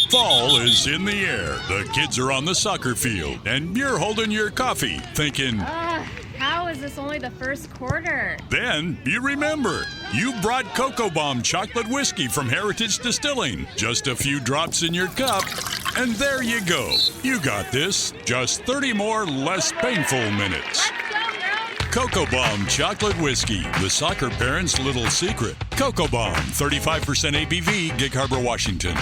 Fall is in the air. The kids are on the soccer field, and you're holding your coffee, thinking, how is this only the first quarter? Then you remember, you brought Cocoa Bomb chocolate whiskey from Heritage Distilling. Just a few drops in your cup, and there you go. You got this. Just 30 more less painful minutes. Cocoa Bomb chocolate whiskey, the soccer parents' little secret. Cocoa Bomb, 35% ABV, Gig Harbor, Washington.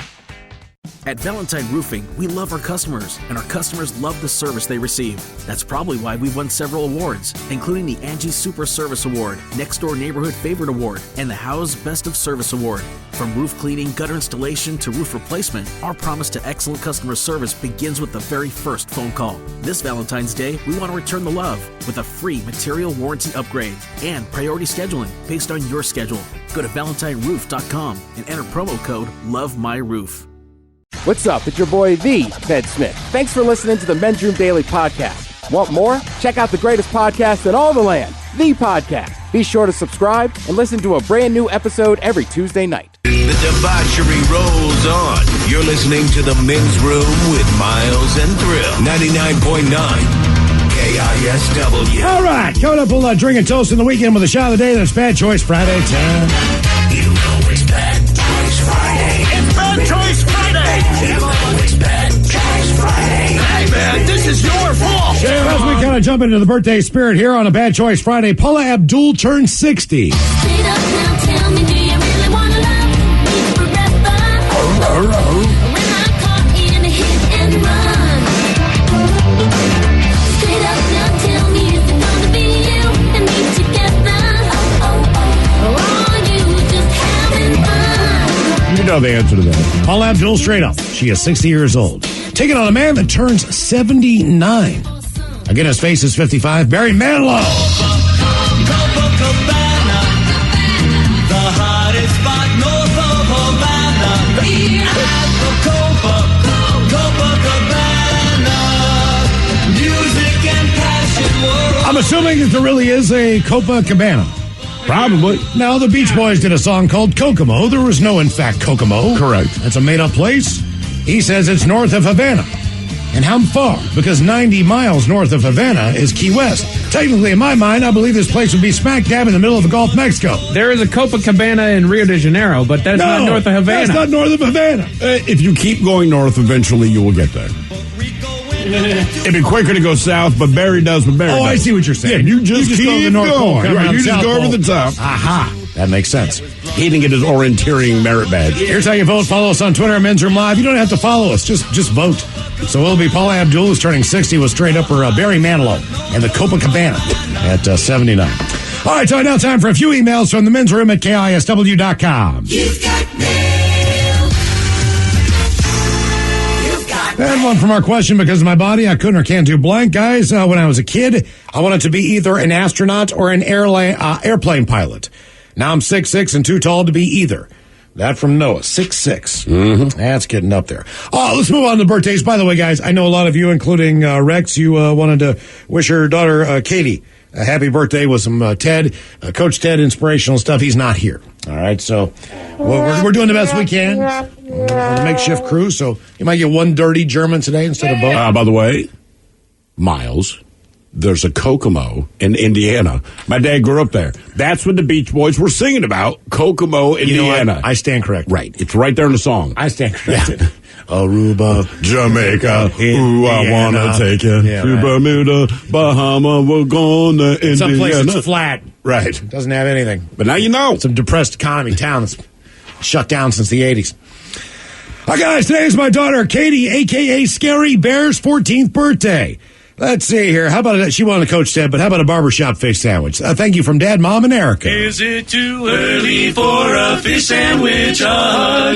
At Valentine Roofing, we love our customers, and our customers love the service they receive. That's probably why we've won several awards, including the Angie Super Service Award, Next Door Neighborhood Favorite Award, and the Howe's Best of Service Award. From roof cleaning, gutter installation, to roof replacement, our promise to excellent customer service begins with the very first phone call. This Valentine's Day, we want to return the love with a free material warranty upgrade and priority scheduling based on your schedule. Go to ValentineRoof.com and enter promo code LOVEMyRoof. What's up? It's your boy, The Ted Smith. Thanks for listening to the Men's Room Daily Podcast. Want more? Check out the greatest podcast in all the land, The Podcast. Be sure to subscribe and listen to a brand new episode every Tuesday night. The debauchery rolls on. You're listening to the Men's Room with Miles and Thrill. 99.9 KISW. All right, coming up, we'll drink and toast in the weekend with a shot of the day. That's Bad Choice Friday. You know it's Bad Choice Friday. It's Bad Choice Friday. You know it's Bad Choice Friday. Hey, man, this is your fault. As we kind of jump into the birthday spirit here on a Bad Choice Friday, Paula Abdul turned 60. Straight up now, tell me, do you really want to love me forever? When I'm caught in a hit and run. Straight up now, tell me, is it gonna be you and me together? Or are you just having fun? You know the answer to that. Paula Abdul, straight up. She is 60 years old. Taking on a man that turns 79. Again, his face is 55. Barry Manilow. The hottest spot north of Havana. At the Copacabana. Music and passion world. I'm assuming that there really is a Copacabana. Probably. Now, the Beach Boys did a song called Kokomo. There was no, in fact, Kokomo. Correct. That's a made-up place. He says it's north of Havana. And how far? Because 90 miles north of Havana is Key West. Technically, in my mind, I believe this place would be smack dab in the middle of the Gulf of Mexico. There is a Copacabana in Rio de Janeiro, but that's not north of Havana. That's not north of Havana. If you keep going north, eventually you will get there. It'd be quicker to go south, but Barry does what Barry does. I see what you're saying. Yeah, you just keep go to the North Pole, going. Right, you just go over the top. Aha. That makes sense. He didn't get his orienteering merit badge. Here's how you vote. Follow us on Twitter at Men's Room Live. You don't have to follow us. Just vote. So it'll be Paula Abdul, who's turning 60, was straight up for Barry Manilow and the Copacabana at 79. All right, so now time for a few emails from the Men's Room at KISW.com. You've got mail. And one from our question, because of my body, I couldn't or can't do blank. Guys, when I was a kid, I wanted to be either an astronaut or an airplane pilot. Now I'm 6'6" and too tall to be either. That from Noah, 6'6". Mm-hmm. That's getting up there. Oh, let's move on to birthdays. By the way, guys, I know a lot of you, including Rex, you wanted to wish your daughter, Katie, a happy birthday with some Coach Ted inspirational stuff. He's not here. All right, so we're doing the best we can. We're a makeshift crew, so you might get one dirty German today instead of both. By the way, Miles, there's a Kokomo in Indiana. My dad grew up there. That's what the Beach Boys were singing about, Kokomo, Indiana. You know what? I stand corrected. Right. It's right there in the song. I stand corrected. Yeah. Aruba, Jamaica, ooh, I want to take you to Bermuda, Bahama, we're going to Indiana. Some place it's flat. Right. Doesn't have anything. But now you know. It's a depressed economy town that's shut down since the 80s. Hi, guys. Today is my daughter, Katie, a.k.a. Scary Bear's 14th birthday. Let's see here. How about she wanted a Coach Ted, but how about a barbershop fish sandwich? Thank you from Dad, Mom, and Erica. Is it too early for a fish sandwich?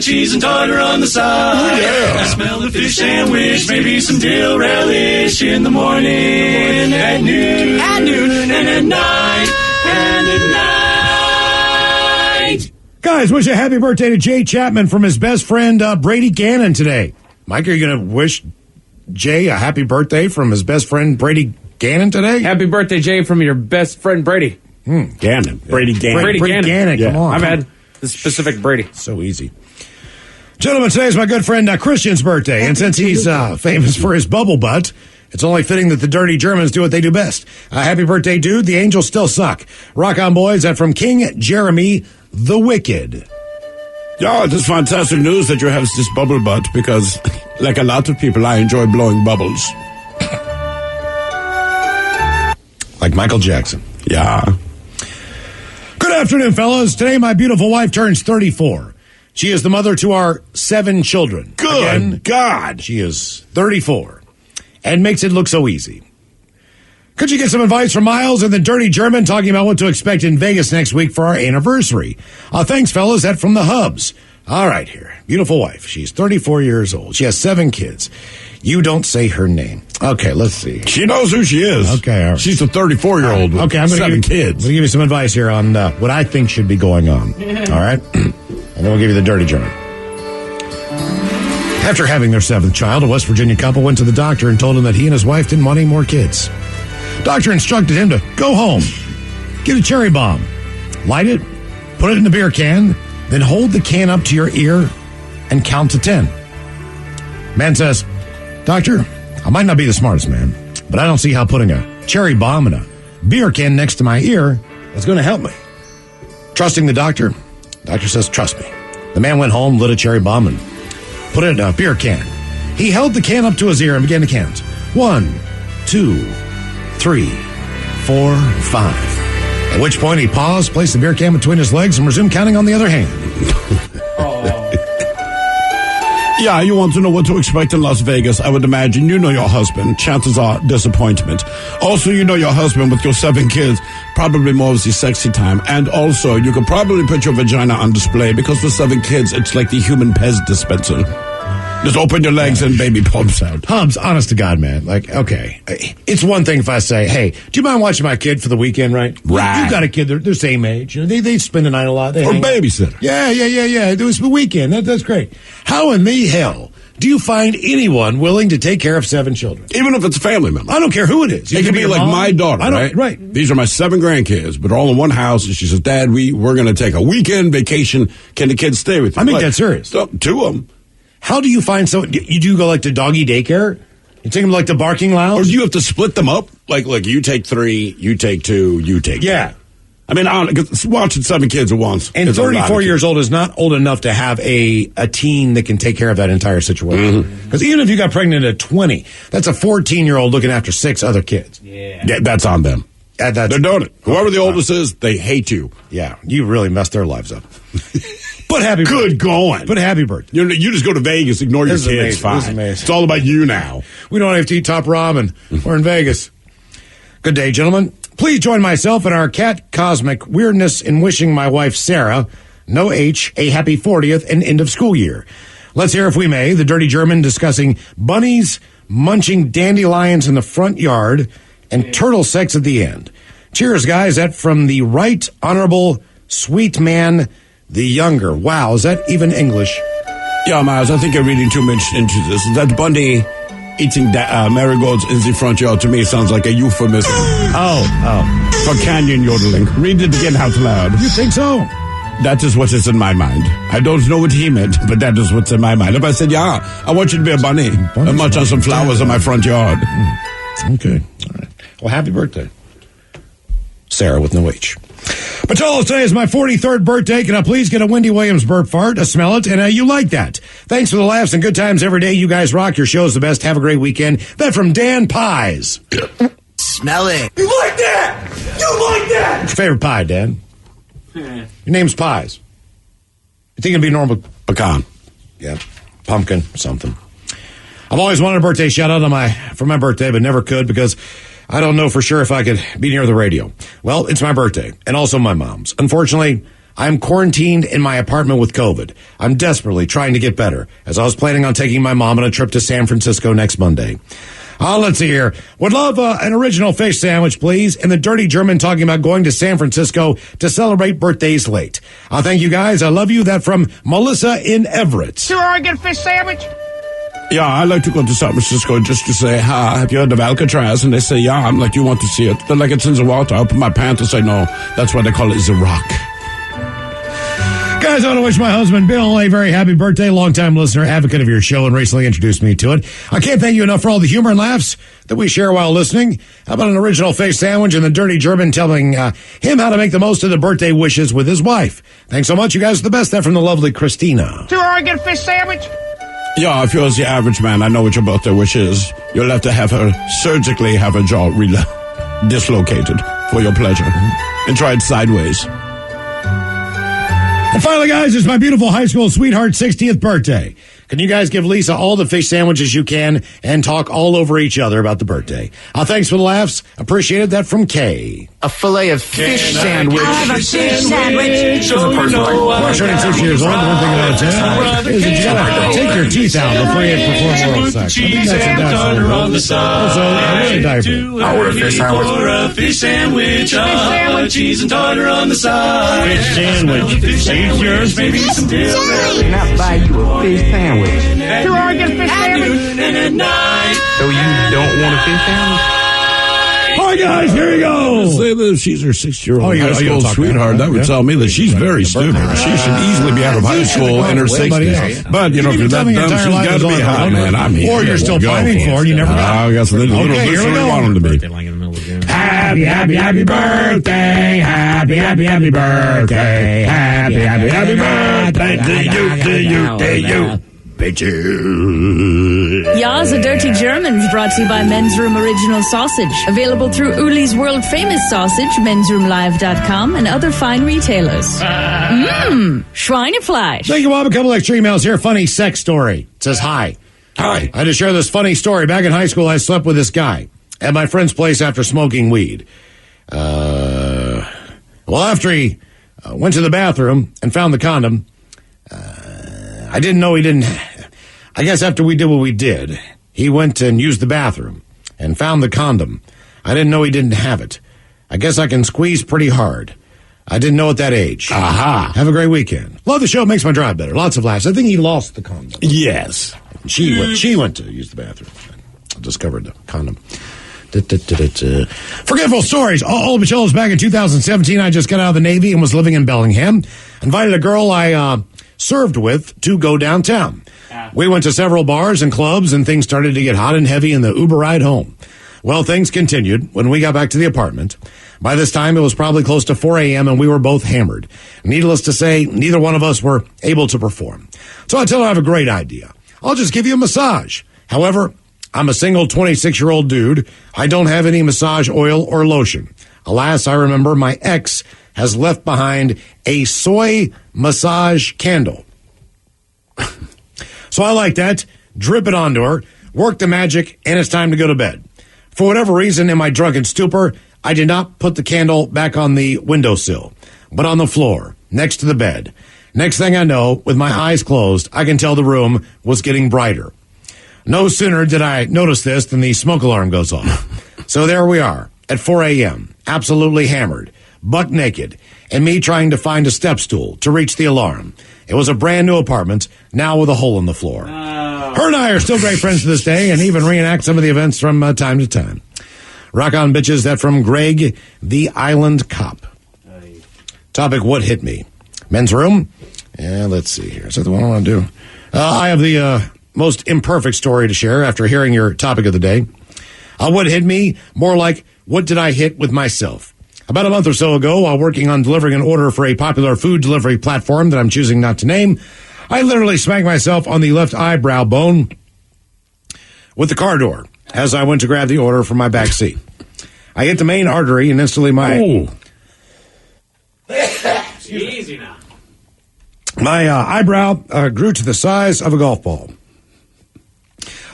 Cheese and tartar on the side. Yeah. I smell the fish sandwich, maybe some dill relish in the morning, at noon, and at night, and at night. Guys, wish a happy birthday to Jay Chapman from his best friend, Brady Gannon today. Mike, are you going to wish Jay a happy birthday from his best friend, Brady Gannon, today? Happy birthday, Jay, from your best friend, Brady. Gannon. Brady Gannon. Brady Gannon. Come on. I've had the specific Brady. So easy. Gentlemen, today's my good friend Christian's birthday, and since he's famous for his bubble butt, it's only fitting that the dirty Germans do what they do best. Happy birthday, dude. The Angels still suck. Rock on, boys. That from King Jeremy the Wicked. Yeah, it is fantastic news that you have this bubble butt because, like a lot of people, I enjoy blowing bubbles. Like Michael Jackson. Yeah. Good afternoon, fellas. Today, my beautiful wife turns 34. She is the mother to our 7 children. Good God. She is 34 and makes it look so easy. Could you get some advice from Miles and the Dirty German talking about what to expect in Vegas next week for our anniversary? Thanks, fellas. That from the Hubs. All right, here. Beautiful wife. She's 34 years old. She has 7 kids. You don't say her name. Okay, let's see. She knows who she is. Okay, all right. She's a 34-year-old with I'm 7 kids. I'm going to give you some advice here on what I think should be going on. All right? And then we'll give you the Dirty German. After having their 7th child, a West Virginia couple went to the doctor and told him that he and his wife didn't want any more kids. Doctor instructed him to go home, get a cherry bomb, light it, put it in the beer can, then hold the can up to your ear and count to 10. Man says, Doctor, I might not be the smartest man, but I don't see how putting a cherry bomb in a beer can next to my ear is going to help me. Trusting the doctor says, trust me. The man went home, lit a cherry bomb, and put it in a beer can. He held the can up to his ear and began to count. 1, 2, 3, 4, 5. At which point he paused, placed the beer can between his legs, and resumed counting on the other hand. Yeah, you want to know what to expect in Las Vegas. I would imagine you know your husband. Chances are disappointment. Also, you know your husband with your 7 kids. Probably more of the sexy time. And also, you could probably put your vagina on display because for 7 kids, it's like the human Pez dispenser. Just open your legs and baby pops out. Hubs, honest to God, man. Like, okay. It's one thing if I say, hey, do you mind watching my kid for the weekend, right? Right. You got a kid, they're same age. You know, they spend the night a lot. They Or hang out. babysitter. Yeah. It was the weekend. That's great. How in the hell do you find anyone willing to take care of 7 children? Even if it's a family member. I don't care who it is. It could be like my daughter, right? Right. These are my 7 grandkids, but all in one house. And she says, Dad, we're going to take a weekend vacation. Can the kids stay with you? I mean, that's serious. So, 2 of them. How do you find so? You do go like to doggy daycare? You take them like the barking lounge? Or do you have to split them up? Like you take 3, you take 2, you take 2. Yeah. I mean, watching 7 kids at once. And 34 years old is not old enough to have a teen that can take care of that entire situation. Because even if you got pregnant at 20, that's a 14-year-old looking after 6 other kids. Yeah, that's on them. They're doing it. Whoever the oldest is, they hate you. Yeah, you really messed their lives up. But happy birthday. Good going. But happy birthday. You just go to Vegas, ignore your kids, fine. This is amazing. It's all about you now. We don't have to eat top ramen. We're in Vegas. Good day, gentlemen. Please join myself in our cat cosmic weirdness in wishing my wife, Sarah, no H, a happy 40th and end of school year. Let's hear, if we may, the Dirty German discussing bunnies munching dandelions in the front yard and turtle sex at the end. Cheers, guys. That from the Right Honorable Sweet Man the Younger. Wow, is that even English? Yeah, Miles, I think you're reading too much into this. That bunny eating marigolds in the front yard to me sounds like a euphemism. For canyon yodeling. Read it again out loud. You think so? That is what is in my mind. I don't know what he meant, but that is what's in my mind. If I said, yeah, I want you to be a bunny and munch on some flowers in my front yard. Okay. All right. Well, happy birthday, Sarah with no H. Patolo, today is my 43rd birthday. Can I please get a Wendy Williams burp fart? Smell it, and you like that. Thanks for the laughs and good times every day. You guys rock. Your show's the best. Have a great weekend. That from Dan Pies. Smell it. You like that? You like that? What's your favorite pie, Dan? Your name's Pies. You think it'd be normal? Pecan. Yeah. Pumpkin, something. I've always wanted a birthday shout out for my birthday, but never could because I don't know for sure if I could be near the radio. Well, it's my birthday, and also my mom's. Unfortunately, I'm quarantined in my apartment with COVID. I'm desperately trying to get better, as I was planning on taking my mom on a trip to San Francisco next Monday. Let's see here. Would love an original fish sandwich, please, and the Dirty German talking about going to San Francisco to celebrate birthdays late. Thank you, guys. I love you. That from Melissa in Everett. Sure, I get a fish sandwich? Yeah, I like to go to San Francisco just to say, hi, have you heard of Alcatraz? And they say, yeah. I'm like, you want to see it? They're like, it's in the water. I open my pants and say, no. That's why they call it the Rock. Guys, I want to wish my husband, Bill, a very happy birthday. Longtime listener, advocate of your show, and recently introduced me to it. I can't thank you enough for all the humor and laughs that we share while listening. How about an original face sandwich and the dirty German telling him how to make the most of the birthday wishes with his wife? Thanks so much. You guys are the best. That from the lovely Christina. Too hard to get a fish sandwich? Yeah, if you're the average man, I know what your birthday wish is. You'll have to have her surgically have her jaw dislocated for your pleasure. And try it sideways. And finally, guys, it's my beautiful high school sweetheart's 60th birthday. Can you guys give Lisa all the fish sandwiches you can and talk all over each other about the birthday? Thanks for the laughs. Appreciated that from Kay. A fillet of fish sandwich. I have a fish sandwich. We're turning 6 years old. The one thing about it is that you gotta take your teeth out before you perform oral sex. I think that's also a diaper. I order a fish sandwich. A fish sandwich. Cheese and tartar on the side. Fish sandwich. Eat yours, maybe some dill. Can I buy you a fish sandwich? Too hard to get a fish sandwich. And at night. So you don't want a fish sandwich? All right, guys, here you go. Say that if she's her 6-year-old you high school sweetheart, that would tell me that she's very stupid. She should easily be out of high school in her 60s. But, if you're that dumb, she's got to be hot, man. I mean, or you're still pining for it, you never got I guess they want them to be. Happy, happy, happy birthday. Happy, happy, happy birthday. Happy, happy, happy birthday to you. Ya's a Dirty Germans brought to you by Men's Room Original Sausage. Available through Uli's World Famous Sausage, mensroomlive.com, and other fine retailers. Schweinefleisch. Thank you, Bob. A couple extra emails here. Funny sex story. It says, hi. I had to share this funny story. Back in high school, I slept with this guy at my friend's place after smoking weed. After he went to the bathroom and found the condom, I didn't know he didn't. I guess after we did what we did, he went and used the bathroom and found the condom. I didn't know he didn't have it. I guess I can squeeze pretty hard. I didn't know at that age. Aha. Have a great weekend. Love the show. Makes my drive better. Lots of laughs. I think he lost the condom. Yes. She went to use the bathroom. I discovered the condom. Forgetful stories. Old Michelle's back in 2017. I just got out of the Navy and was living in Bellingham. Invited a girl I served with to go downtown. We went to several bars and clubs, and things started to get hot and heavy in the Uber ride home. Well, things continued when we got back to the apartment. By this time, it was probably close to 4 a.m., and we were both hammered. Needless to say, neither one of us were able to perform. So I tell her I have a great idea. I'll just give you a massage. However, I'm a single 26-year-old dude. I don't have any massage oil or lotion. Alas, I remember my ex has left behind a soy massage candle. So I like that, drip it onto her, work the magic, and it's time to go to bed. For whatever reason, in my drunken stupor, I did not put the candle back on the windowsill, but on the floor, next to the bed. Next thing I know, with my eyes closed, I can tell the room was getting brighter. No sooner did I notice this than the smoke alarm goes off. So there we are, at 4 a.m., absolutely hammered, buck naked, and me trying to find a step stool to reach the alarm. It was a brand new apartment, now with a hole in the floor. Her and I are still great friends to this day and even reenact some of the events from time to time. Rock on, bitches. That from Greg, the Island Cop. Topic, what hit me? Men's room? Yeah, let's see here. Is that the one I want to do? I have the most imperfect story to share after hearing your topic of the day. What hit me? More like, what did I hit with myself? About a month or so ago, while working on delivering an order for a popular food delivery platform that I'm choosing not to name, I literally smacked myself on the left eyebrow bone with the car door as I went to grab the order from my back seat. I hit the main artery and instantly Easy now. My eyebrow grew to the size of a golf ball.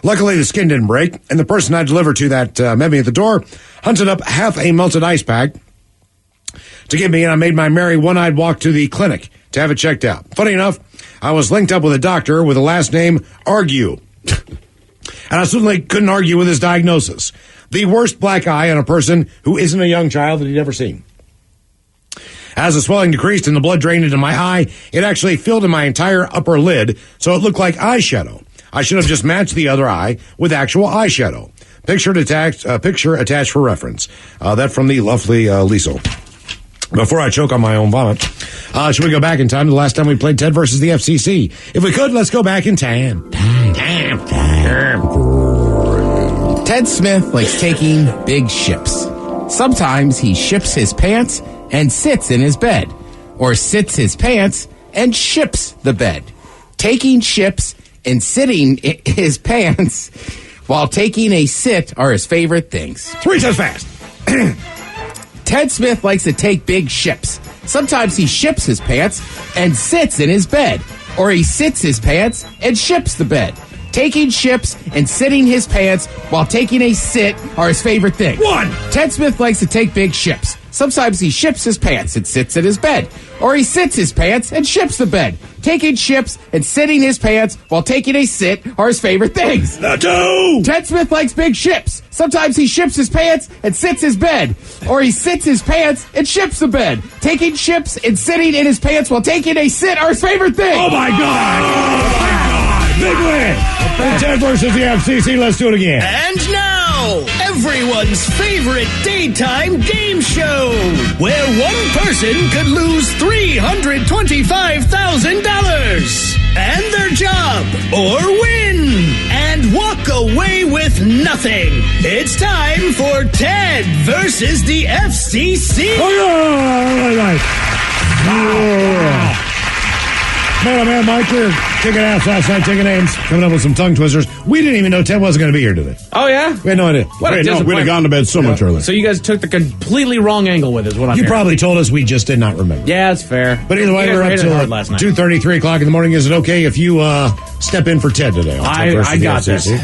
Luckily, the skin didn't break, and the person I delivered to that met me at the door hunted up half a melted ice pack to give me, and I made my merry one-eyed walk to the clinic to have it checked out. Funny enough, I was linked up with a doctor with the last name Argue. And I certainly couldn't argue with his diagnosis. The worst black eye on a person who isn't a young child that he'd ever seen. As the swelling decreased and the blood drained into my eye, it actually filled in my entire upper lid, so it looked like eyeshadow. I should have just matched the other eye with actual eyeshadow. Picture attached for reference. That from the lovely Liesel. Before I choke on my own vomit, should we go back in time to the last time we played Ted versus the FCC? If we could, let's go back in time. Ted Smith likes taking big ships. Sometimes he ships his pants and sits in his bed, or sits his pants and ships the bed. Taking ships and sitting in his pants while taking a sit are his favorite things. 3 times fast. Ted Smith likes to take big ships. Sometimes he ships his pants and sits in his bed, or he sits his pants and ships the bed. Taking ships and sitting his pants while taking a sit are his favorite things. 1. Ted Smith likes to take big ships. Sometimes he ships his pants and sits in his bed, or he sits his pants and ships the bed. Taking ships and sitting his pants while taking a sit are his favorite things. 2. Ted Smith likes big ships. Sometimes he ships his pants and sits his bed, or he sits his pants and ships the bed. Taking ships and sitting in his pants while taking a sit are his favorite things. Oh my God! Oh my God! Big win! Ted versus the FCC. Let's do it again. And now, everyone's favorite daytime game show, where one person could lose $325,000 and their job, or win and walk away with nothing. It's time for Ted versus the FCC. Man, oh man, Mike, you're kicking ass last night, taking names, coming up with some tongue twisters. We didn't even know Ted wasn't going to be here today. Oh, yeah? We had no idea. What a We'd have disappointment. gone to bed so much earlier. So you guys took the completely wrong angle with us. What I'm You hearing. probably told us, we just did not remember. Yeah, it's fair. But either way, You guys we're were up hitting to hard last night. 2:30, 3 o'clock in the morning. Is it okay if you step in for Ted today? On Ted versus I the got FCC? this.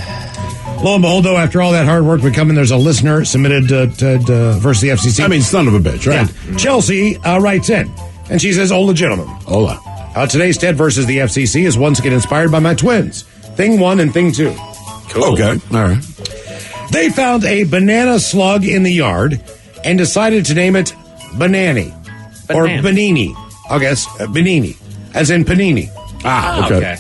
Lo and behold, though, after all that hard work, we come in, there's a listener submitted Ted versus the FCC. I mean, son of a bitch, right? Yeah. Chelsea writes in, and she says, "Hola, gentlemen. Hola. Today's Ted versus the FCC is once again inspired by my twins, Thing 1 and Thing 2. Cool. Okay, all right. They found a banana slug in the yard and decided to name it Banani. Or Banini. I guess Banini, as in Panini. Ah, okay.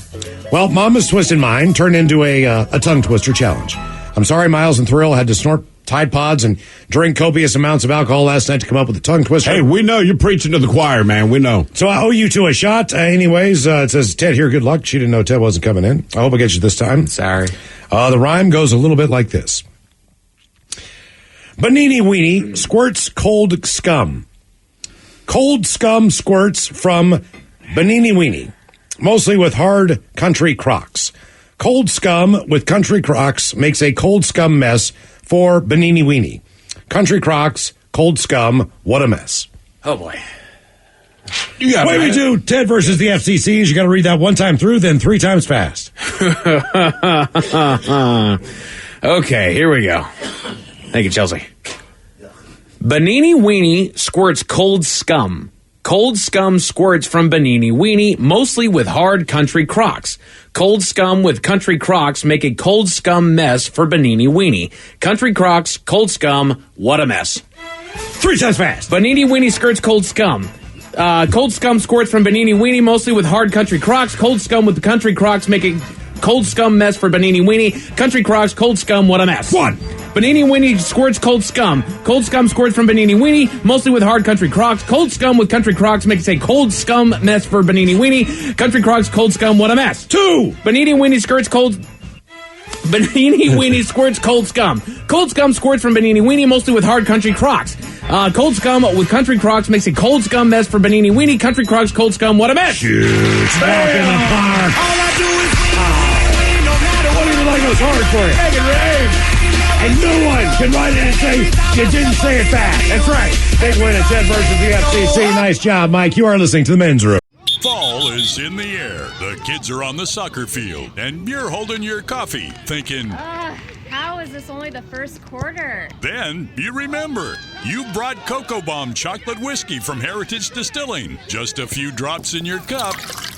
Well, Mama's Twisted Mind turned into a tongue twister challenge. I'm sorry Miles and Thrill had to snort Tide Pods and drink copious amounts of alcohol last night to come up with a tongue twister. Hey, we know you're preaching to the choir, man. We know. So I owe you two a shot. Anyways, it says, Ted, here, good luck. She didn't know Ted wasn't coming in. I hope I get you this time. Sorry. The rhyme goes a little bit like this. Banini Weenie squirts cold scum. Cold scum squirts from Banini Weenie, mostly with hard country Crocs. Cold scum with country Crocs makes a cold scum mess for Banini Weenie. Country Crocs, cold scum, what a mess. Oh, boy. You got Way we do Ted versus the FCCs. You got to read that one time through, then 3 times fast. Okay, here we go. Thank you, Chelsea. Banini Weenie squirts cold scum. Cold scum squirts from Banini Weenie, mostly with hard country Crocs. Cold scum with country Crocs make a cold scum mess for Banini Weenie. Country Crocs, cold scum, what a mess. 3 times fast. Banini Weenie skirts cold scum. Cold scum squirts from Banini Weenie, mostly with hard country Crocs. Cold scum with the country Crocs make a cold scum mess for Banini Weenie. Country Crocs, cold scum, what a mess. 1. Banini Weenie squirts cold scum. Cold scum squirts from Banini Weenie, mostly with hard country Crocs. Cold scum with country Crocs makes a cold scum mess for Banini Weenie. Country Crocs, cold scum, what a mess. 2. Banini Weenie skirts cold... Banini Weenie squirts cold scum. Cold scum squirts from Banini Weenie, mostly with hard country Crocs. Cold scum with country Crocs makes a cold scum mess for Banini Weenie. Country Crocs, cold scum, what a mess. Huge walk in the park. All I do is win, no matter What do you like goes hard for you? Make it rain. And no one can write in and say you didn't say it fast. That's right. Big win at Ted versus the FCC. Nice job, Mike. You are listening to the Men's Room. Fall is in the air. The kids are on the soccer field, and you're holding your coffee, thinking, How is this only the first quarter? Then you remember, you brought Cocoa Bomb chocolate whiskey from Heritage Distilling. Just a few drops in your cup,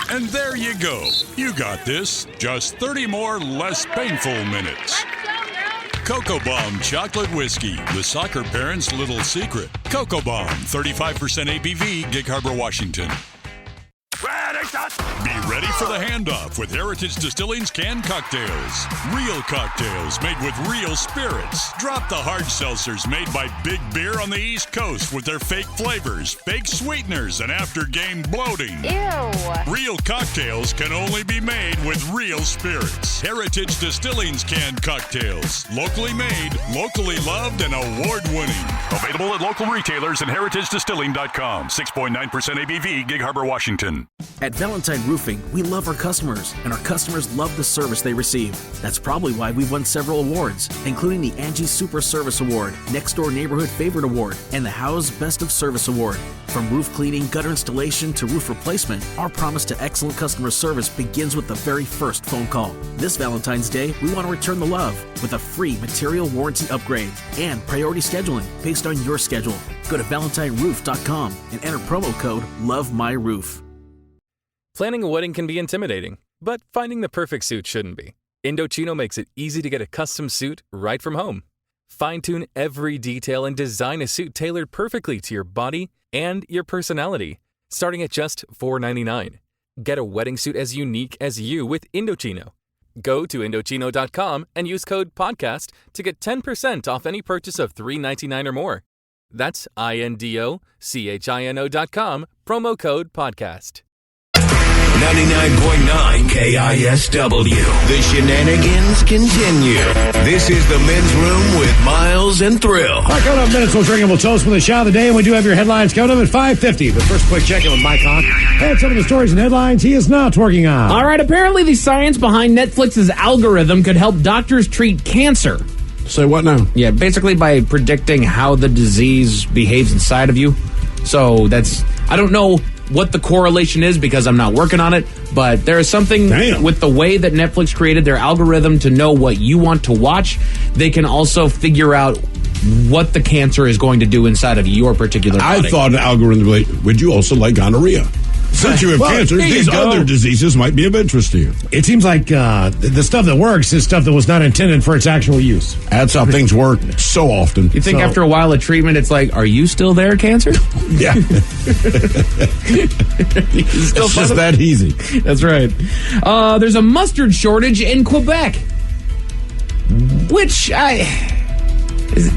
and there you go. You got this. Just 30 more less painful minutes. Cocoa Bomb chocolate whiskey, the soccer parents' little secret. Cocoa Bomb, 35% ABV, Gig Harbor, Washington. Be ready for the handoff with Heritage Distilling's canned cocktails. Real cocktails made with real spirits. Drop the hard seltzers made by Big Beer on the East Coast with their fake flavors, fake sweeteners, and after-game bloating. Ew. Real cocktails can only be made with real spirits. Heritage Distilling's canned cocktails. Locally made, locally loved, and award-winning. Available at local retailers and heritagedistilling.com. 6.9% ABV, Gig Harbor, Washington. At Valentine Roofing, we love our customers, and our customers love the service they receive. That's probably why we've won several awards, including the Angie Super Service Award, Next Door Neighborhood Favorite Award, and the Howe's Best of Service Award. From roof cleaning, gutter installation, to roof replacement, our promise to excellent customer service begins with the very first phone call. This Valentine's Day, we want to return the love with a free material warranty upgrade and priority scheduling based on your schedule. Go to ValentineRoof.com and enter promo code LOVEMyRoof. Planning a wedding can be intimidating, but finding the perfect suit shouldn't be. Indochino makes it easy to get a custom suit right from home. Fine-tune every detail and design a suit tailored perfectly to your body and your personality, starting at just $4.99. Get a wedding suit as unique as you with Indochino. Go to Indochino.com and use code PODCAST to get 10% off any purchase of $3.99 or more. That's INDOCHINO.com, promo code PODCAST. 99.9 KISW. The shenanigans continue. This is the Men's Room with Miles and Thrill. All right, coming up in minutes, we'll drink and we'll toast with the shot of the day, and we do have your headlines coming up at 5:50. But first, quick check-in with Mike Hahn. And some of the stories and headlines he is not working on. All right, apparently the science behind Netflix's algorithm could help doctors treat cancer. Say what now? Yeah, basically by predicting how the disease behaves inside of you. So I don't know what the correlation is because I'm not working on it, but there is something with the way that Netflix created their algorithm to know what you want to watch. They can also figure out what the cancer is going to do inside of your particular body. I thought an algorithm would you also like gonorrhea? Since you have cancer, these other diseases might be of interest to you. It seems like the stuff that works is stuff that was not intended for its actual use. That's how things work so often. You think after a while of treatment, it's like, are you still there, cancer? Yeah. It's just that easy. That's right. There's a mustard shortage in Quebec. Which, is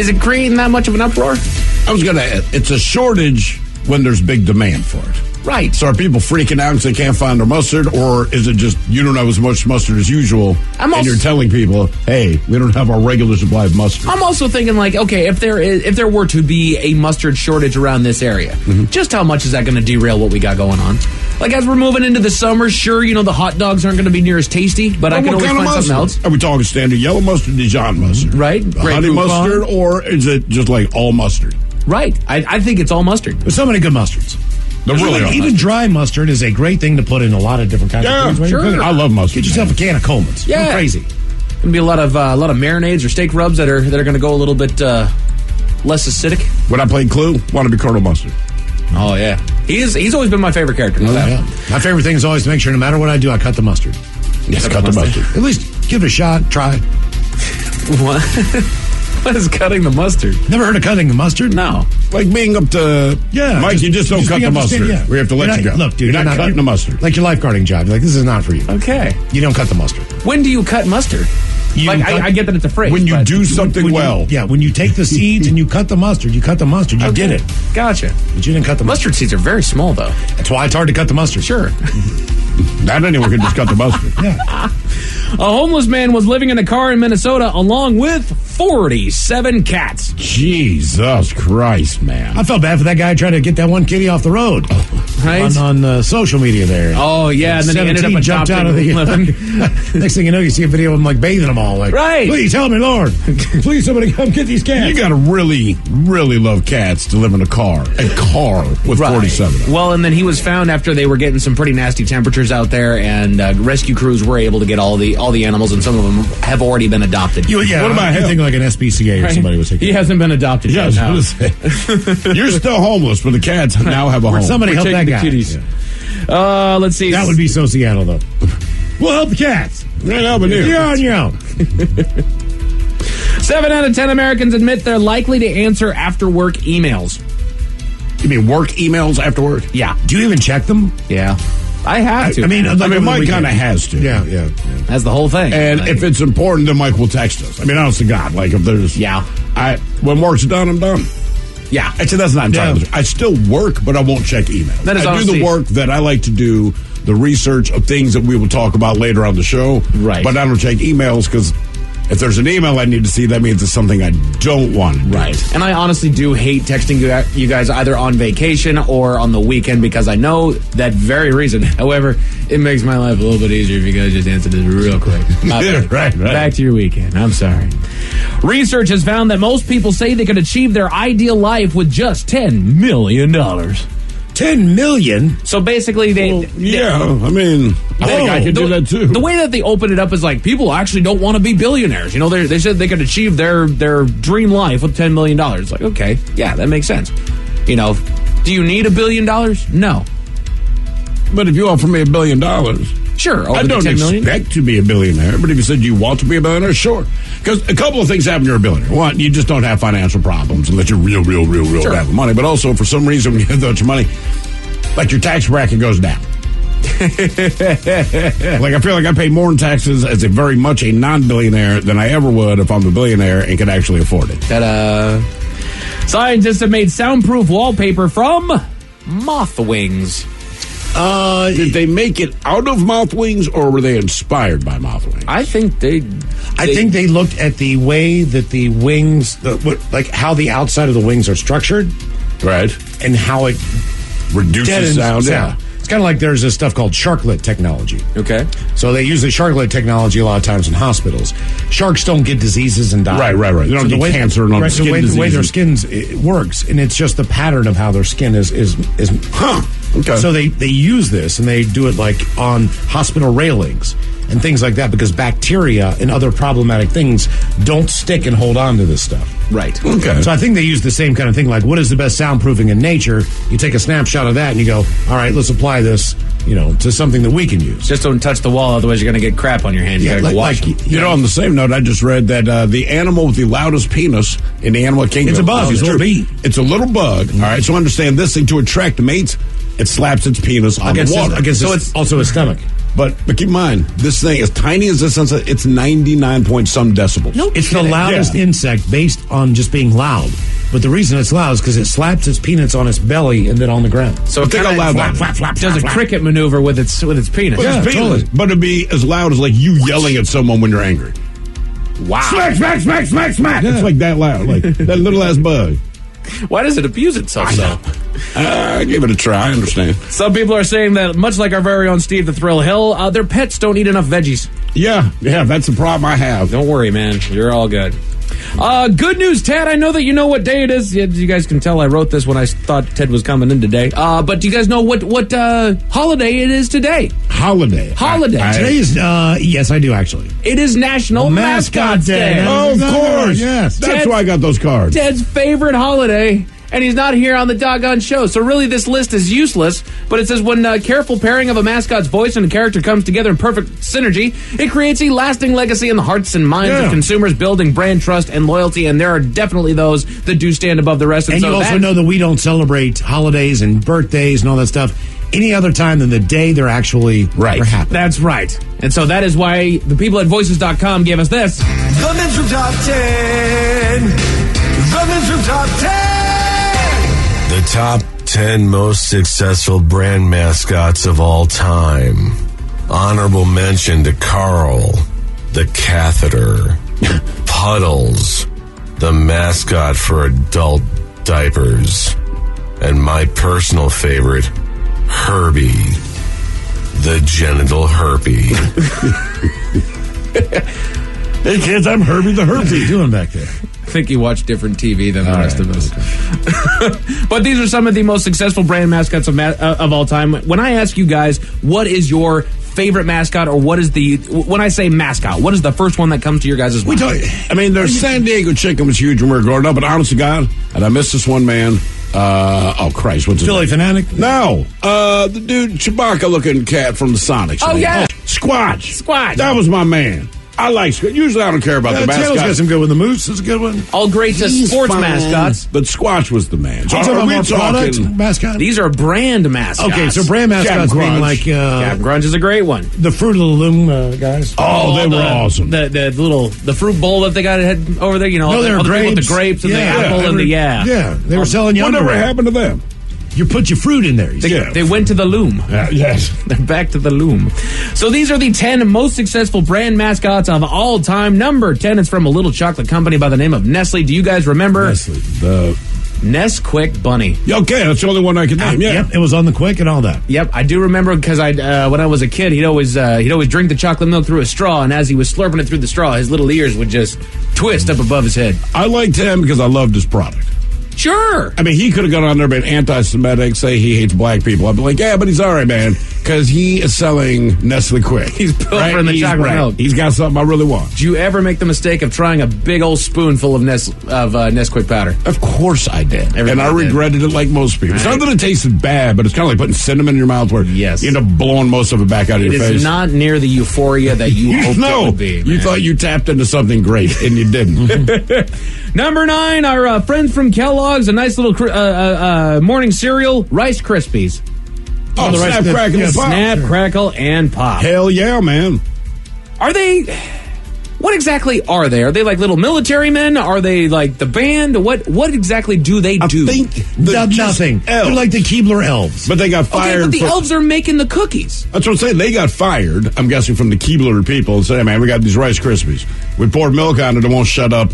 it creating that much of an uproar? It's a shortage when there's big demand for it. Right. So are people freaking out because they can't find their mustard, or is it just you don't have as much mustard as usual, and you're telling people, hey, we don't have our regular supply of mustard? I'm also thinking, like, okay, if there were to be a mustard shortage around this area, just how much is that going to derail what we got going on? Like, as we're moving into the summer, sure, the hot dogs aren't going to be near as tasty, but I can always find something else. Are we talking standard yellow mustard, Dijon mustard? Right. Honey mustard, or is it just like all mustard? Right. I think it's all mustard. There's so many good mustards. Even dry mustard is a great thing to put in a lot of different kinds of foods. Sure. I love mustard. Get yourself a can of Coleman's. Yeah. Go crazy. Gonna be a lot of marinades or steak rubs that are going to go a little bit less acidic. When I played Clue, want to be Colonel Mustard. Oh yeah, he's always been my favorite character. Yeah. My favorite thing is always to make sure no matter what I do, I cut the mustard. Yes, cut the mustard. At least give it a shot. Try. What? What is cutting the mustard? Never heard of cutting the mustard? No. Like being up to... Yeah. Mike, you just don't cut the mustard. We have to let you go. Look, dude. You're not cutting the mustard. Like your lifeguarding job. You're like, this is not for you. Okay. You don't cut the mustard. When do you cut mustard? I get that it's a phrase. When you do something well. When you take the seeds and you cut the mustard, you cut the mustard. You did it. Gotcha. But you didn't cut the mustard. Seeds are very small, though. That's why it's hard to cut the mustard. Sure. Not anyone can just cut the mustard. Yeah. A homeless man was living in a car in Minnesota along with 47 cats. Jesus Christ, man. I felt bad for that guy trying to get that one kitty off the road. Right? On social media there. Oh, yeah. And then he ended up jumped out of the... Next thing you know, you see a video of him like bathing them all. Like, right. Please help me, Lord. Please somebody come get these cats. You got to really, really love cats to live in a car. A car with 47. Well, and then he was found after they were getting some pretty nasty temperatures out there, and rescue crews were able to get all the animals, and some of them have already been adopted. What about him? Like an SPCA or somebody was taking. He hasn't been adopted yet. No. You're still homeless, but the cats now have a home. Somebody help that guy. Kitties. Yeah. Let's see. That would be so Seattle, though. We'll help the cats. Right up in here. You're on your own. 7 out of 10 Americans admit they're likely to answer after-work emails. You mean work emails after work? Yeah. Do you even check them? Yeah. I have to. I mean, Mike kind of has to. Yeah. That's the whole thing. And if it's important, then Mike will text us. I mean, honest to God, like if there's... Yeah. When work's done, I'm done. Yeah. Actually, that's not entirely true. I still work, but I won't check email. That is I do the work that I like to do, the research of things that we will talk about later on the show. Right. But I don't check emails because if there's an email I need to see, that means it's something I don't want to do. Right. And I honestly do hate texting you guys either on vacation or on the weekend because I know that very reason. However, it makes my life a little bit easier if you guys just answer this real quick. Right. Back to your weekend. I'm sorry. Research has found that most people say they could achieve their ideal life with just $10 million. $10 million? So basically, I think I could do that too. The way that they open it up is like people actually don't want to be billionaires. You know, they said they could achieve their dream life with $10 million. It's like, okay, yeah, that makes sense. You know, do you need $1 billion? No. But if you offer me $1 billion, sure, I don't expect to be a billionaire. But if you said you want to be a billionaire, sure. Because a couple of things happen when you're a billionaire. One, you just don't have financial problems unless you're real bad with money. But also, for some reason, when you have that much money, like your tax bracket goes down. Like I feel like I pay more in taxes as a very much a non-billionaire than I ever would if I'm a billionaire and could actually afford it. Ta-da. Scientists have made soundproof wallpaper from moth wings. Did they make it out of moth wings, or were they inspired by moth wings? I think they looked at the way that the wings, like how the outside of the wings are structured, right, and how it reduces sound. Yeah. It's kind of like there's this stuff called sharklet technology. Okay. So they use the sharklet technology a lot of times in hospitals. Sharks don't get diseases and die. Right. They don't get cancer and skin diseases. The way their skin works, and it's just the pattern of how their skin is. Okay. So they use this, and they do it like on hospital railings and things like that because bacteria and other problematic things don't stick and hold on to this stuff. Right. Okay. So I think they use the same kind of thing. Like, what is the best soundproofing in nature? You take a snapshot of that and you go, all right, let's apply this, to something that we can use. Just don't touch the wall, otherwise you're going to get crap on your hand. You got to wash it. On the same note, I just read that the animal with the loudest penis in the animal kingdom. It's a bug. It's a little bee. It's a little bug. All right. So understand this thing: to attract mates, it slaps its penis on the water. So it's also a stomach. But keep in mind, this thing, as tiny as this insect, it's 99 point some decibels. No, it's the loudest insect based on just being loud. But the reason it's loud is because it slaps its peanuts on its belly and then on the ground. So it kind of does a cricket maneuver with its penis. Totally. But it'd be as loud as like you yelling at someone when you're angry. Wow. Smack, smack, smack, smack, smack. Yeah. It's like that loud, like that little ass bug. Why does it abuse itself so? I gave it a try. I understand. Some people are saying that, much like our very own Steve the Thrill Hill, their pets don't eat enough veggies. Yeah, that's the problem I have. Don't worry, man. You're all good. Good news, Ted. I know that you know what day it is. You guys can tell I wrote this when I thought Ted was coming in today. But do you guys know what holiday it is today? Holiday. Today is, yes, I do, actually. It is National Mascot Day. Oh, of course. Yes. That's why I got those cards. Ted's favorite holiday. And he's not here on the doggone show. So really this list is useless. But it says when careful pairing of a mascot's voice and a character comes together in perfect synergy, it creates a lasting legacy in the hearts and minds of consumers, building brand trust and loyalty. And there are definitely those that do stand above the rest. And you also know that we don't celebrate holidays and birthdays and all that stuff any other time than the day they're actually happening. That's right. And so that is why the people at Voices.com gave us this. The Men's Room Top 10. The Men's Room Top 10. The top 10 most successful brand mascots of all time. Honorable mention to Carl, the catheter, Puddles, the mascot for adult diapers, and my personal favorite, Herbie, the genital herpy. Hey kids, I'm Herbie the Herpy. What's he doing back there? I think you watch different TV than the rest of us. Okay. But these are some of the most successful brand mascots of all time. When I ask you guys, what is your favorite mascot, or what is when I say mascot, what is the first one that comes to your guys' mind? There's San Diego Chicken was huge when we were growing up, but honest to God, and I miss this one man. What's his Philly name? Fanatic? No. The dude, Chewbacca looking cat from the Sonics. Oh, yeah. Squatch. Squatch. That was my man. I like usually I don't care about the Taylor's mascots. got some good one. The Moose is a good one. All great sports fine, mascots. but Squatch was the man. So I'm talking are about we more product talking mascot. These are brand mascots. Okay, so brand mascots Captain being Crunch. like Captain Grunge is a great one. the Fruit of the Loom guys. Oh, they were awesome. The fruit bowl that they got over there. You know, No, they were all the people with grapes. the grapes and the Yeah, apple they and were- the Yeah, they were selling you Whatever underwear. happened to them? You put your fruit in there. They went to the loom. Yes. They're back to the loom. So these are the 10 most successful brand mascots of all time. Number 10 is from a little chocolate company by the name of Nestle. Do you guys remember? Nestle. The Nesquik Bunny. Okay, that's the only one I can name. Yeah. Yep, it was on the quick and all that. Yep, I do remember because when I was a kid, he'd always drink the chocolate milk through a straw, and as he was slurping it through the straw, his little ears would just twist up above his head. I liked him because I loved his product. Sure. I mean, he could have gone on there been anti-Semitic, say he hates black people. I'd be like, yeah, but he's all right, man, because he is selling Nestle Quick. He's pilfering the chocolate milk. He's got something I really want. Did you ever make the mistake of trying a big old spoonful of Nesquik powder? Of course I did. And I regretted it like most people. It's not that it tasted bad, but it's kind of like putting cinnamon in your mouth where you end up blowing most of it back out of It your is face. not near the euphoria that you hoped it would be. You thought you tapped into something great, and you didn't. Number 9, our friends from Kellogg's, a nice little morning cereal, Rice Krispies. Oh, Snap, Crackle, and Pop. Snap, Crackle, and Pop. Hell yeah, man. Are they... What exactly are they? Are they like little military men? Are they like the band? What exactly do they do? I think Nothing. They're like the Keebler elves. But they got fired. Okay, but the elves are making the cookies. That's what I'm saying. They got fired, I'm guessing, from the Keebler people and said, hey, man, we got these Rice Krispies. We poured milk on it. It won't shut up.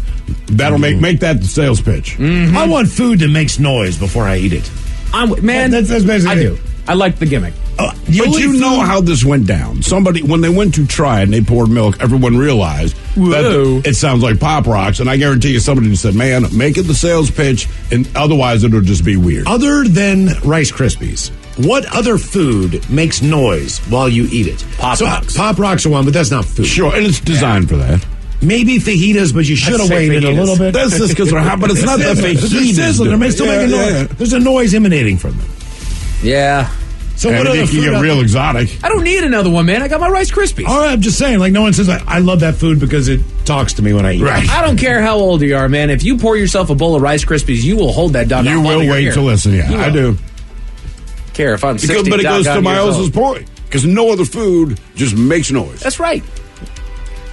That'll make that the sales pitch. Mm-hmm. I want food that makes noise before I eat it. That's basically I do. I like the gimmick. But you know how this went down. Somebody, when they went to try it and they poured milk, everyone realized that it sounds like Pop Rocks. And I guarantee you somebody just said, man, make it the sales pitch, and otherwise it'll just be weird. Other than Rice Krispies, what other food makes noise while you eat it? Pop Rocks. Pop Rocks are one, but that's not food. Sure, and it's designed for that. Maybe fajitas, but you should have waited a little bit. That's just because they're hot, but it's not the They're fajitas. sizzling. They're still making noise. Yeah. There's a noise emanating from them. Yeah. So And what other it can food? get real exotic. I don't need another one, man. I got my Rice Krispies. All right, I'm just saying. Like no one says, I love that food because it talks to me when I eat it. I don't care how old you are, man. If you pour yourself a bowl of Rice Krispies, you will hold that dog. You will wait to listen. Yeah, I do. Care if I'm 60, But it goes to doggone years Miles's old. point because no other food just makes noise. That's right.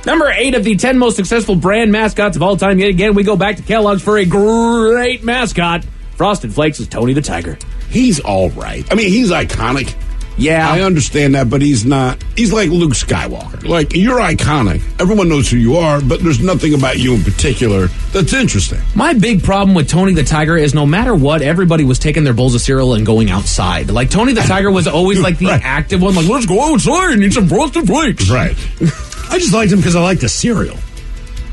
Number 8 of the 10 most successful brand mascots of all time. Yet again, we go back to Kellogg's for a great mascot. Frosted Flakes is Tony the Tiger. He's all right. I mean, he's iconic. Yeah. I understand that, but he's not. He's like Luke Skywalker. Like, you're iconic. Everyone knows who you are, but there's nothing about you in particular that's interesting. My big problem with Tony the Tiger is no matter what, everybody was taking their bowls of cereal and going outside. Like, Tony the Tiger was always like the active one. Like, let's go outside and eat some Frosted Flakes. Right. I just liked him because I liked the cereal.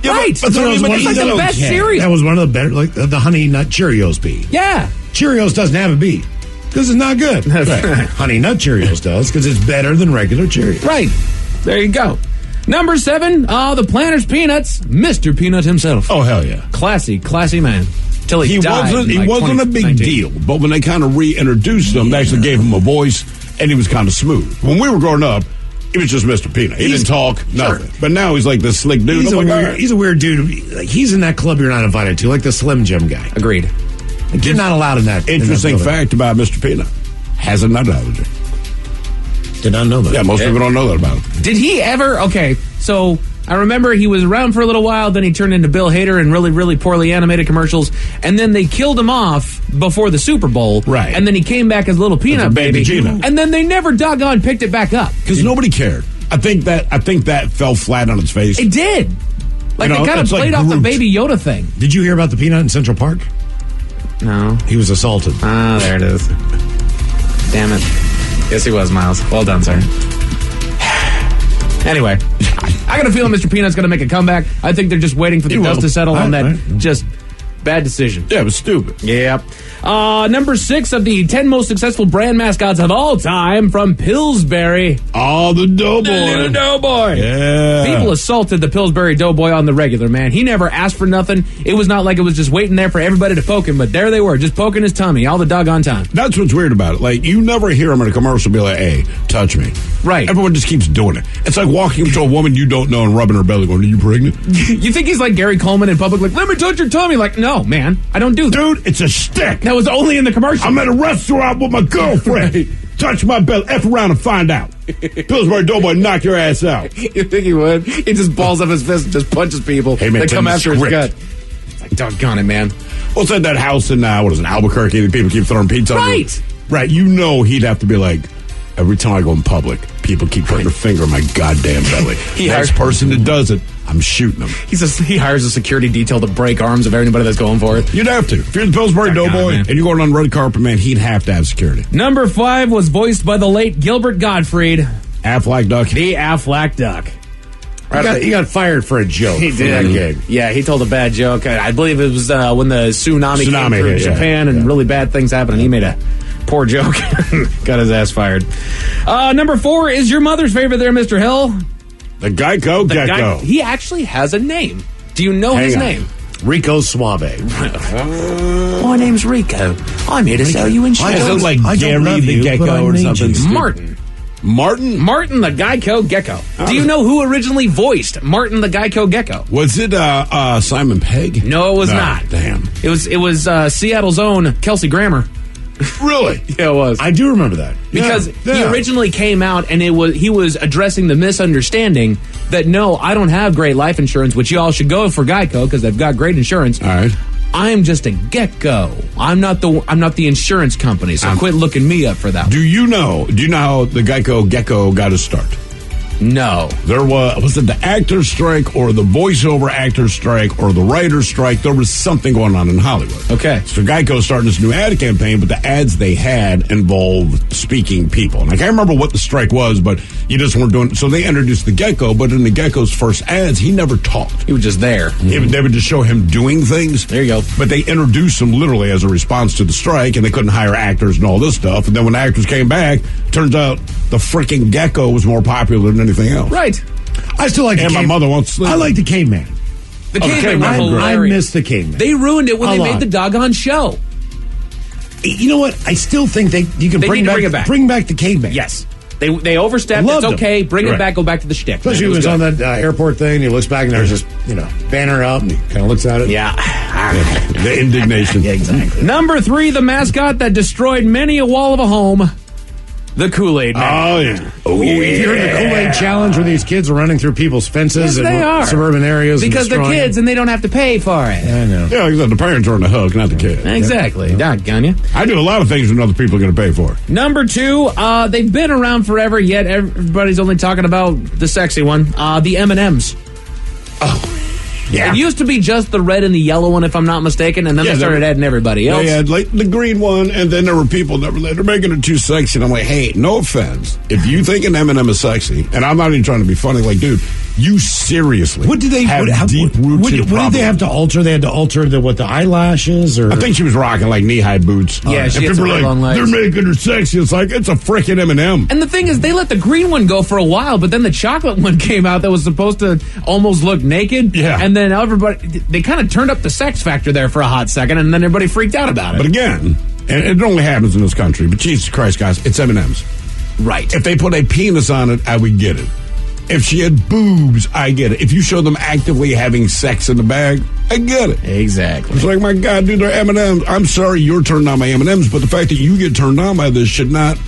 Yeah, right. But That was one it's of like the best cereal. That was one of the better, like the Honey Nut Cheerios B. Yeah. Cheerios doesn't have a B because it's not good. Honey Nut Cheerios does because it's better than regular Cheerios. Right. There you go. Number 7, the Planters Peanuts, Mr. Peanut himself. Oh, hell yeah. Classy man. Till he died. He wasn't a big deal, but when they kind of reintroduced him, they actually gave him a voice, and he was kind of smooth. When we were growing up, he was just Mr. Peanut. He didn't talk, nothing. Sure. But now he's like this slick dude. He's a weird dude. Like, he's in that club you're not invited to, like the Slim Jim guy. Agreed. Like, you're not allowed in that. Interesting fact about Mr. Peanut. Has a nut allergy. Did not know that. Yeah, most people don't know that about him. Did he ever? Okay, so I remember he was around for a little while, then he turned into Bill Hader in really, really poorly animated commercials, and then they killed him off before the Super Bowl. Right. And then he came back as Little Peanut Baby Baby. Gina. And then they never doggone picked it back up. Because nobody cared. I think that fell flat on its face. It did. Like, You know, they kind of it's like played off the Groot. Baby Yoda thing. Did you hear about the peanut in Central Park? No. He was assaulted. Ah, there it is. Damn it. Yes, he was, Miles. Well done, sir. Anyway, I got a feeling Mr. Peanut's going to make a comeback. I think they're just waiting for the dust to settle on that just Bad decision. Yeah, it was stupid. Yep. Number 6 of the 10 most successful brand mascots of all time from Pillsbury. Oh, the Doughboy. The little Doughboy. Yeah. People assaulted the Pillsbury Doughboy on the regular, man. He never asked for nothing. It was not like it was just waiting there for everybody to poke him, but there they were, just poking his tummy all the doggone time. That's what's weird about it. Like, you never hear him in a commercial be like, hey, touch me. Right. Everyone just keeps doing it. It's like walking up to a woman you don't know and rubbing her belly going, are you pregnant? You think he's like Gary Coleman in public, like, let me touch your tummy. Like, no, man, I don't do that. Dude, it's a stick. That was only in the commercial. I'm at a restaurant with my girlfriend. Right. Touch my belly. F around and find out. Pillsbury Doughboy knock your ass out. You think he would? He just balls up his fist and just punches people. Hey, man, they come after his script. gut. It's like, doggone it, man. What's that house in, Albuquerque that people keep throwing pizza on? Right. Right. You know he'd have to be like, every time I go in public, people keep putting their finger in my goddamn belly. Next person that does it, I'm shooting them. He hires a security detail to break arms of anybody that's going for it. You'd have to. If you're the Pillsbury Doughboy and you're going on the red carpet, man, he'd have to have security. Number 5 was voiced by the late Gilbert Gottfried. Aflac Duck. The Aflac Duck. He got fired for a joke. He did. Yeah, he told a bad joke. I believe it was when the tsunami came through hit, Japan and really bad things happened, and he made a poor joke. Got his ass fired. Number 4 is your mother's favorite there, Mr. Hill. The Geico Gecko. He actually has a name. Do you know his name? Rico Suave. My name's Rico. I'm here to sell you insurance. Is it like Gary the Gecko or something? Martin. Martin the Geico Gecko. Do you know who originally voiced Martin the Geico Gecko? Was it Simon Pegg? No, it was not. Damn. It was Seattle's own Kelsey Grammer. Really? Yeah, it was. I do remember that. Because he originally came out and he was addressing the misunderstanding that no, I don't have great life insurance, which y'all should go for Geico because they've got great insurance. All right. I'm just a gecko. I'm not the insurance company, so quit looking me up for that. Do you know how the Geico Gecko got his start? No. There was it the actor's strike or the voiceover actor's strike or the writer's strike? There was something going on in Hollywood. Okay. So Geico started this new ad campaign, but the ads they had involved speaking people. And I can't remember what the strike was, but you just weren't doing it. So they introduced the Gecko, but in the Gecko's first ads, he never talked. He was just there. They would just show him doing things. There you go. But they introduced him literally as a response to the strike, and they couldn't hire actors and all this stuff. And then when the actors came back, turns out the freaking Gecko was more popular than anything else. Right. I still like and my mother wants to sleep. I like the caveman. The caveman was I hilarious. miss the caveman. They ruined it when they made the doggone show. You know what? I still think you can bring it back. Bring back the caveman. Yes. They overstepped. Loved It's okay. him. Bring it Right. back. Go back to the shtick. Especially when he was on that airport thing, and he looks back and there's this, banner up, and he kind of looks at it. Yeah. The indignation. Yeah, exactly. Number 3, the mascot that destroyed many a wall of a home. The Kool-Aid Man. Oh, yeah. Oh, yeah. If you're in the Kool-Aid challenge where these kids are running through people's fences Yes, they in are. suburban areas. Because they're destroying kids and they don't have to pay for it. I know. Yeah, the parents are on the hook, not the kid. Exactly. Doggone you. I do a lot of things that other people are going to pay for. Number 2, they've been around forever, yet everybody's only talking about the sexy one, the M&Ms. Oh, yeah. It used to be just the red and the yellow one, if I'm not mistaken, and then they started adding everybody else. They had like the green one, and then there were people that were like, they're making it too sexy. And I'm like, hey, no offense. If you think an M&M is sexy, and I'm not even trying to be funny, like, dude, you seriously What did they have deep-rooted what did they problems. have to alter? They had to alter the eyelashes, or I think she was rocking like knee-high boots. Yeah, she and had people some were really like, long legs. they're making her sexy. It's like, it's a freaking M&M. And the thing is, they let the green one go for a while, but then the chocolate one came out that was supposed to almost look naked. Yeah. And then they kind of turned up the sex factor there for a hot second, and then everybody freaked out about it. But again, and it only happens in this country, but Jesus Christ, guys, it's M&M's. Right. If they put a penis on it, I would get it. If she had boobs, I get it. If you show them actively having sex in the bag, I get it. Exactly. It's like, my God, dude, they're M&M's. I'm sorry you're turned on by M&M's, but the fact that you get turned on by this should not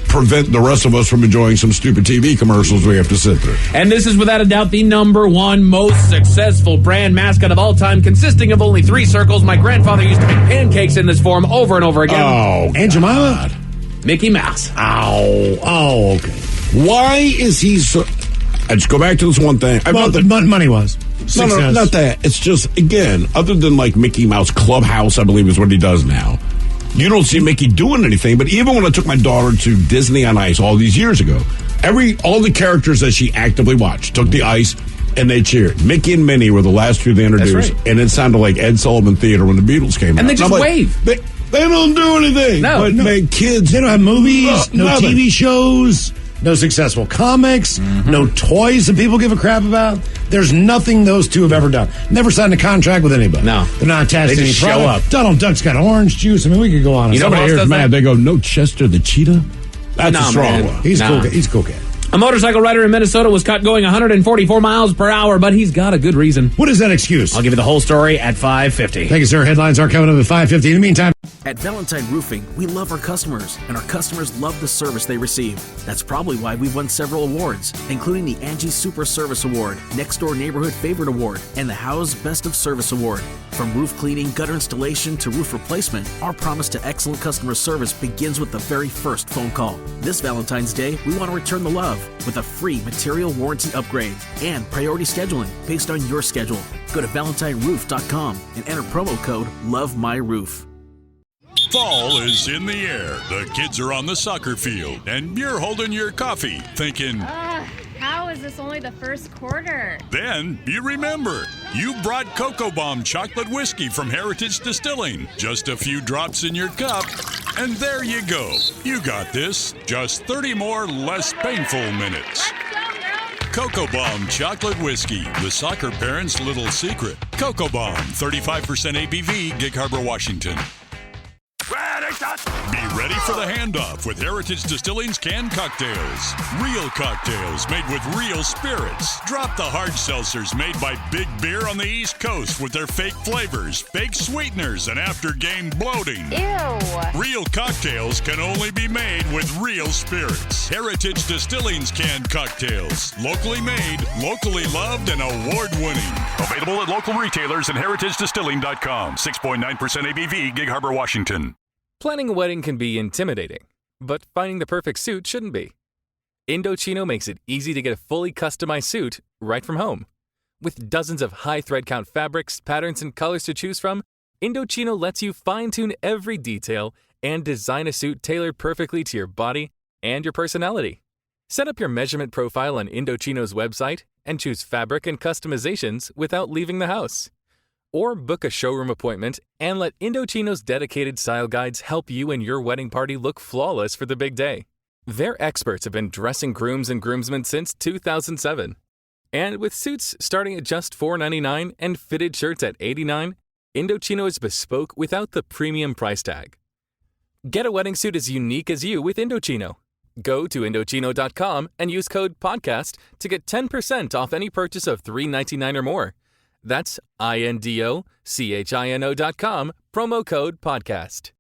prevent the rest of us from enjoying some stupid TV commercials we have to sit through. And this is without a doubt the number 1 most successful brand mascot of all time, consisting of only 3 circles. My grandfather used to make pancakes in this form over and over again. Oh, Aunt Jemima? Mickey Mouse. Oh, okay. why is he so... I just go back to this one thing. Well, the money was. No, not that. It's just, again, other than like Mickey Mouse Clubhouse, I believe is what he does now. You don't see Mickey doing anything, but even when I took my daughter to Disney on Ice all these years ago, all the characters that she actively watched took the ice, and they cheered. Mickey and Minnie were the last two they introduced, That's right. and it sounded like Ed Sullivan Theater when the Beatles came out. And they just I'm like, wave. They don't do anything. No. But make kids. They don't have movies, no nothing. TV shows, no successful comics, no toys that people give a crap about. There's nothing those two have ever done. Never signed a contract with anybody. No. They're not attached They to any just show product. up. Donald Duck's got orange juice. I mean, we could go on. You know Somebody who else here's does mad. that? They go, no Chester the cheetah? That's Nah, a strong man. one. He's Nah. cool. He's cool cat. A motorcycle rider in Minnesota was caught going 144 miles per hour, but he's got a good reason. What is that excuse? I'll give you the whole story at 5:50. Thank you, sir. Headlines are coming up at 5:50. In the meantime, At Valentine Roofing, we love our customers, and our customers love the service they receive. That's probably why we've won several awards, including the Angie Super Service Award, Next Door Neighborhood Favorite Award, and the Howe's Best of Service Award. From roof cleaning, gutter installation, to roof replacement, our promise to excellent customer service begins with the very first phone call. This Valentine's Day, we want to return the love with a free material warranty upgrade and priority scheduling based on your schedule. Go to ValentineRoof.com and enter promo code LOVEMyRoof. Fall is in the air. The kids are on the soccer field, and you're holding your coffee, thinking, How is this only the first quarter? then you remember, you brought Cocoa Bomb chocolate whiskey from Heritage Distilling. Just a few drops in your cup, and there you go. You got this. Just 30 more less painful minutes. Cocoa Bomb chocolate whiskey, the soccer parents' little secret. Cocoa Bomb, 35% ABV, Gig Harbor, Washington. Be ready for the handoff with Heritage Distilling's canned cocktails. Real cocktails made with real spirits. Drop the hard seltzers made by Big Beer on the East Coast with their fake flavors, fake sweeteners, and after-game bloating. Ew. Real cocktails can only be made with real spirits. Heritage Distilling's canned cocktails. Locally made, locally loved, and award-winning. Available at local retailers and heritagedistilling.com. 6.9% ABV, Gig Harbor, Washington. Planning a wedding can be intimidating, but finding the perfect suit shouldn't be. Indochino makes it easy to get a fully customized suit right from home. With dozens of high thread count fabrics, patterns, and colors to choose from, Indochino lets you fine-tune every detail and design a suit tailored perfectly to your body and your personality. Set up your measurement profile on Indochino's website and choose fabric and customizations without leaving the house. Or book a showroom appointment and let Indochino's dedicated style guides help you and your wedding party look flawless for the big day. Their experts have been dressing grooms and groomsmen since 2007. And with suits starting at just $4.99 and fitted shirts at $89, Indochino is bespoke without the premium price tag. Get a wedding suit as unique as you with Indochino. Go to Indochino.com and use code PODCAST to get 10% off any purchase of $3.99 or more. That's INDOCHINO.com, promo code podcast.